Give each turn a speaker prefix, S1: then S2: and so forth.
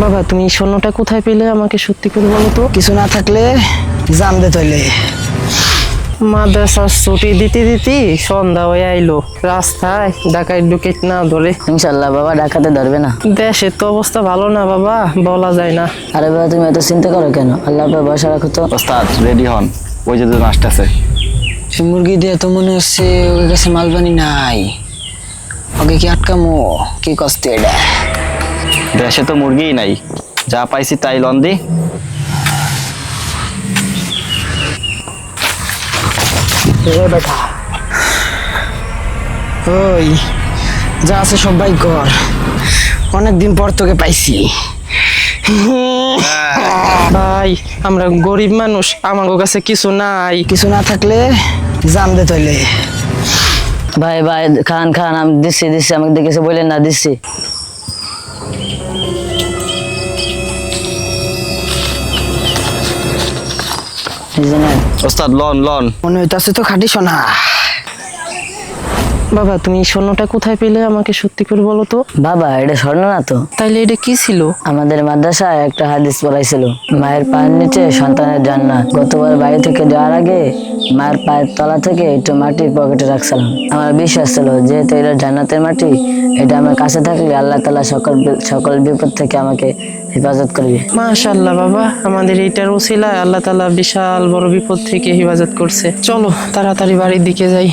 S1: বাবা তুমি স্বর্ণটা কোথায় পেলে আমাকে সত্যি করে বলো তো।
S2: কিছু না থাকলে জানতে তৈলে।
S1: মাদ্রাসার ছুটি দিতে দিতে সন্ধ্যা হয়ে আইলো, রাস্তায় ডাকাই ঢুকে না ধরে।
S2: ইনশাল্লাহ বাবা ডাকাতে ধরবে না।
S1: দেশের তো অবস্থা ভালো না বাবা, বলা যায় না।
S2: আরে বাবা তুমি এত চিন্তা করো কেন, আল্লাহ ভরসা রাখো তো।
S3: ওস্তাদ রেডি হন, ওই যে দুজন আসতেছে।
S2: মুরগি দিয়ে তো মনে হচ্ছে ওর কাছে মালবানি নাই, ওকে কি আটকামো? কি কষ্ট এটা।
S3: দেশে তো মুরগিই নাই, যা পাইছি তাই লন দি।
S2: বেটা ওই যা আছে সবাই কর, অনেকদিন পর তোকে পাইছি।
S1: ভাই আমরা গরিব মানুষ, আমার কাছে কিছু নাই।
S2: কিছু না থাকলে জানতে তৈলে। ভাই ভাই খান খান, আমি দিচ্ছি দিচ্ছি, আমাকে দেখেছে বললেন না, দিচ্ছি।
S3: ওস্তাদ লন লন।
S2: মনে হইতাছে তো খাটি সোনা।
S1: বাবা তুমি স্বর্ণটা কোথায় পেলে আমাকে সত্যি করে বলো তো।
S2: বাবা এটা স্বর্ণ না তো।
S1: তাইলে এটা কি ছিল?
S2: আমাদের মাদ্রাসায় একটা হাদিস পড়াইছিল, মায়ের পায়ের নিচে সন্তানের জান্নাত। গতবার বাড়ি থেকে যাওয়ার আগে মায়ের পায়ের তলা থেকে একটু মাটি পকেটে রাখছিলাম। আমার বিশ্বাস ছিল যেহেতু এটা জান্নাতের মাটি, এটা আমার কাছে থাকলে আল্লাহ তাআলা সকল বিপদ থেকে আমাকে হেফাজত করবে।
S1: মাশাআল্লাহ বাবা, আমাদের এইটার উসিলায় আল্লাহ তাআলা বিশাল বড় বিপদ থেকে হেফাজত করছে। চলো তাড়াতাড়ি বাড়ির দিকে যাই।